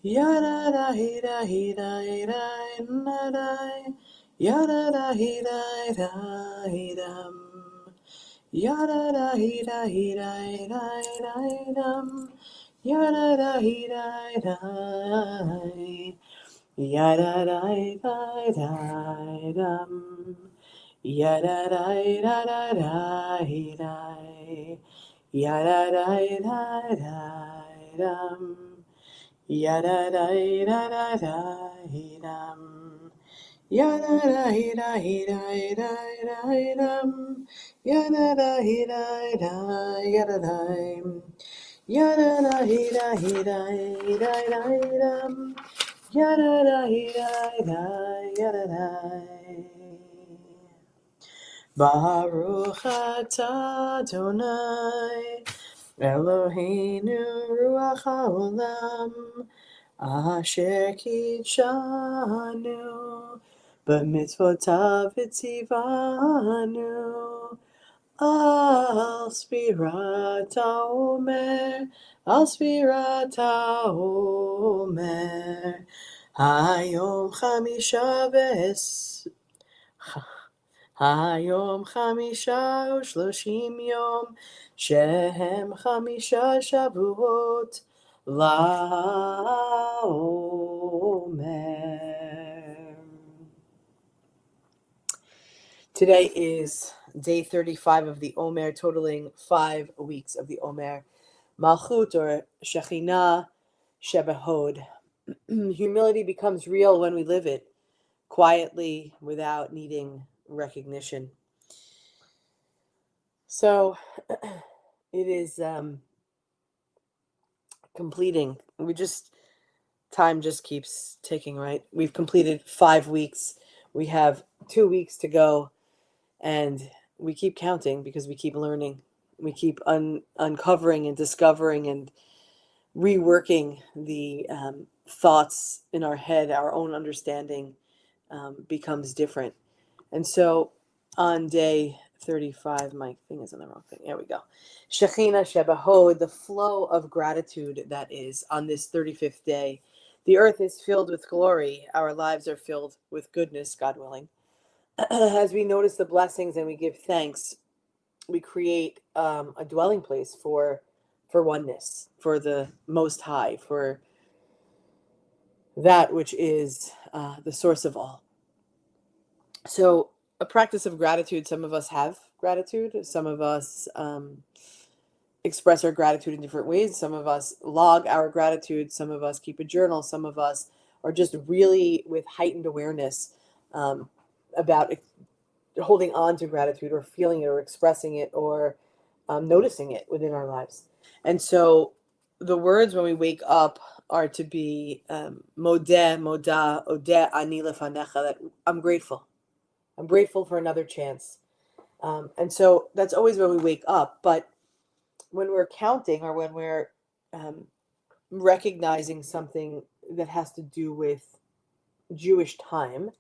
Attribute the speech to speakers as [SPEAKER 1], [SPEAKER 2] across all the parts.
[SPEAKER 1] Yada da he da he da he da na da. Yada da he da he dum. Yada da he da he da dum. Yada da he da. Yada da dum. Yada da he da. Yada da dum. Yada da da da da dum. Yada da da da dum. Yada da da yada da. Yada da da dum. Yada da yada da. Baruch atah Adonai Eloheinu ruach haolam asher kitshanu b'mitzvotav v'tzivanu al spirat haomer hayom chamisha היום 35 יום, שהם 5 שבועות לעומר. Today is day 35 of the Omer, totaling 5 weeks of the Omer. Malchut, or Shekhinah Shebehod. Humility becomes real when we live it, quietly, without needing recognition. So it is completing. Time just keeps ticking, right? We've completed 5 weeks. We have 2 weeks to go, and we keep counting because we keep learning. We keep uncovering and discovering and reworking the thoughts in our head. Our own understanding becomes different. And so on day 35, my thing is on the wrong thing. There we go. Shekhinah Shebehod, the flow of gratitude that is on this 35th day. The earth is filled with glory. Our lives are filled with goodness, God willing. As we notice the blessings and we give thanks, we create a dwelling place for oneness, for the Most High, for that which is the source of all. So a practice of gratitude, some of us have gratitude, some of us express our gratitude in different ways, some of us log our gratitude, some of us keep a journal, some of us are just really with heightened awareness about holding on to gratitude or feeling it or expressing it or noticing it within our lives. And so the words when we wake up are to be modeh, moda, odeh ani lefanecha, that I'm grateful. I'm grateful for another chance. And so that's always when we wake up. But when we're counting or when we're recognizing something that has to do with Jewish time,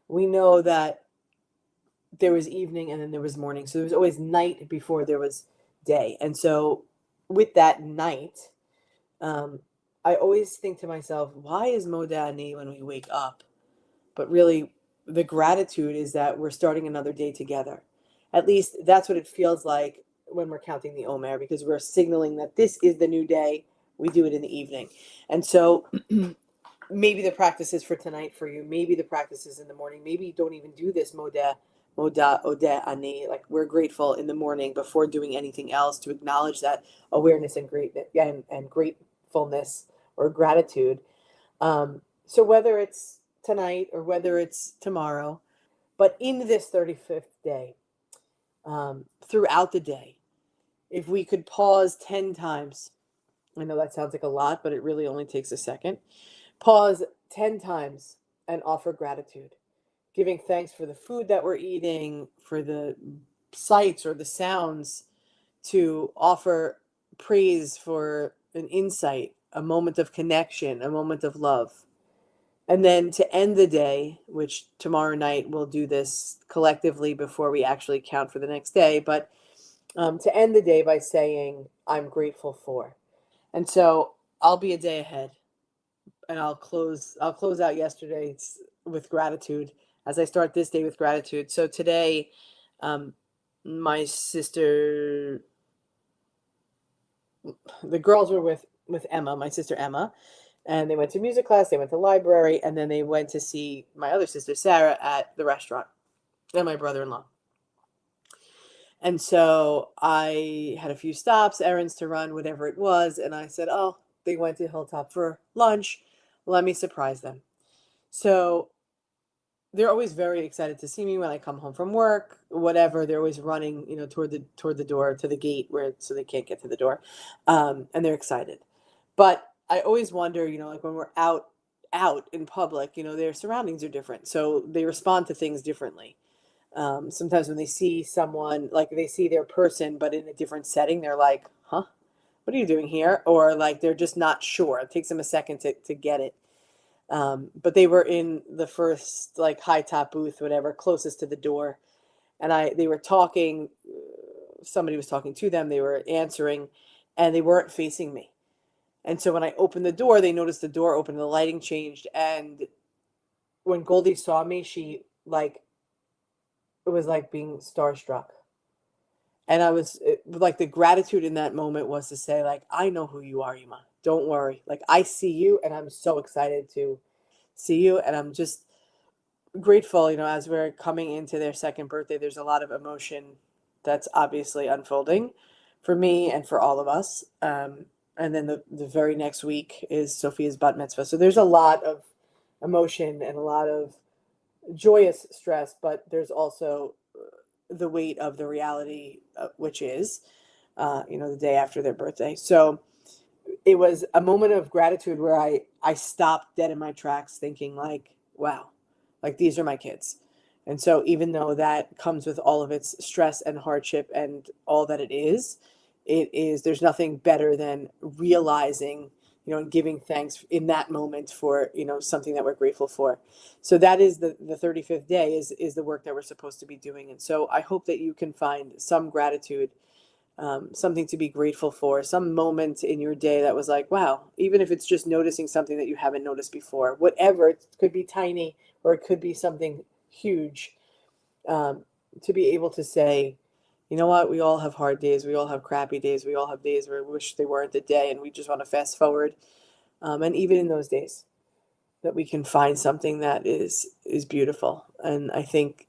[SPEAKER 1] we know that there was evening and then there was morning. So there was always night before there was day. And so with that night, I always think to myself, why is Modeh Ani when we wake up? But really, the gratitude is that we're starting another day together. At least that's what it feels like when we're counting the Omer, because we're signaling that this is the new day. We do it in the evening. And so maybe the practice is for tonight for you. Maybe the practice is in the morning. Maybe you don't even do this Modeh, Moda, Odeh, Ani. Like we're grateful in the morning before doing anything else to acknowledge that awareness and gratefulness or gratitude. So whether it's tonight or whether it's tomorrow, but in this 35th day, throughout the day, if we could pause 10 times, I know that sounds like a lot, but it really only takes a second. Pause 10 times and offer gratitude, giving thanks for the food that we're eating, for the sights or the sounds, to offer praise for an insight, a moment of connection, a moment of love. And then to end the day, which tomorrow night we'll do this collectively before we actually count for the next day, but to end the day by saying, I'm grateful for. And so I'll be a day ahead. and I'll close out yesterday with gratitude as I start this day with gratitude. So today, um, my sister, the girls were with Emma, my sister Emma, and they went to music class, they went to library, and then they went to see my other sister Sarah at the restaurant, and my brother-in-law. And so I had a few stops, errands to run, whatever it was, and I said, "Oh, they went to Hilltop for lunch. Let me surprise them." So they're always very excited to see me when I come home from work, whatever. They're always running, toward the door to the gate where so they can't get to the door, and they're excited. But I always wonder, like when we're out in public, their surroundings are different, so they respond to things differently. Sometimes when they see someone, like they see their person, but in a different setting, they're like, "Huh, what are you doing here?" Or like they're just not sure. It takes them a second to get it. But they were in the first like high top booth, whatever, closest to the door, and they were talking. Somebody was talking to them. They were answering, and they weren't facing me. And so when I opened the door, they noticed the door opened, the lighting changed, and when Goldie saw me, she like it was like being starstruck. And like the gratitude in that moment was to say like, I know who you are, Yuma. Don't worry. Like I see you, and I'm so excited to see you, and I'm just grateful, as we're coming into their second birthday. There's a lot of emotion that's obviously unfolding for me and for all of us. And then the very next week is Sophia's bat mitzvah. So there's a lot of emotion and a lot of joyous stress, but there's also the weight of the reality, which is, the day after their birthday. So it was a moment of gratitude where I stopped dead in my tracks thinking like, wow, like these are my kids. And so even though that comes with all of its stress and hardship and all that there's nothing better than realizing, and giving thanks in that moment for, something that we're grateful for. So that is the 35th day is the work that we're supposed to be doing. And so I hope that you can find some gratitude, something to be grateful for, some moment in your day that was like, wow, even if it's just noticing something that you haven't noticed before, whatever, it could be tiny or it could be something huge, to be able to say, you know what, we all have hard days, we all have crappy days, we all have days where we wish they weren't the day and we just want to fast forward. And even in those days, that we can find something that is beautiful. And I think,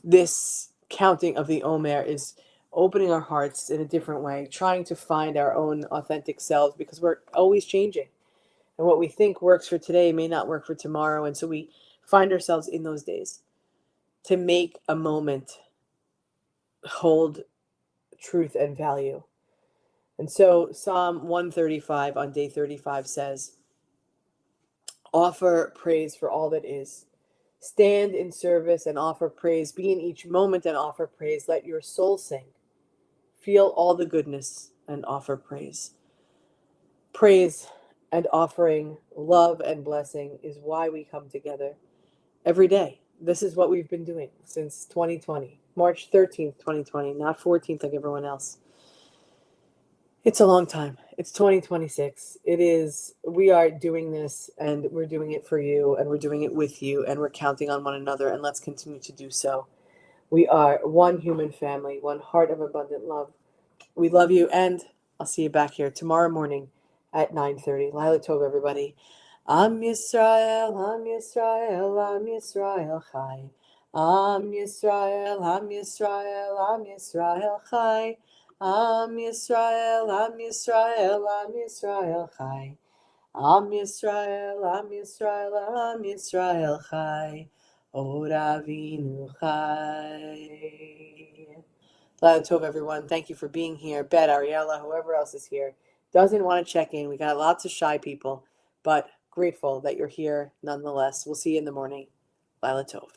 [SPEAKER 1] this counting of the Omer is opening our hearts in a different way, trying to find our own authentic selves because we're always changing. And what we think works for today may not work for tomorrow. And so we find ourselves in those days to make a moment hold truth and value. And so Psalm 135 on day 35 says, offer praise for all that is. Stand in service and offer praise. Be in each moment and offer praise. Let your soul sing. Feel all the goodness and offer praise. Praise and offering love and blessing is why we come together every day. This is what we've been doing since 2020, March 13th, 2020, not 14th like everyone else. It's a long time. It's 2026. We are doing this and we're doing it for you and we're doing it with you and we're counting on one another, and let's continue to do so. We are one human family, one heart of abundant love. We love you, and I'll see you back here tomorrow morning at 9:30. Laila Tov, everybody. Am Yisrael, Am Yisrael, Am Yisrael Chai. Am Yisrael, Am Yisrael, Am Yisrael Chai. Am Yisrael, Am Yisrael, Am Yisrael Chai. Am Yisrael, Am Yisrael, Am Yisrael Chai. Od Avinu Chai. Laila Tov, everyone. Thank you for being here. Bet, Ariella, whoever else is here, doesn't want to check in. We got lots of shy people, but grateful that you're here nonetheless. We'll see you in the morning. Laila Tov.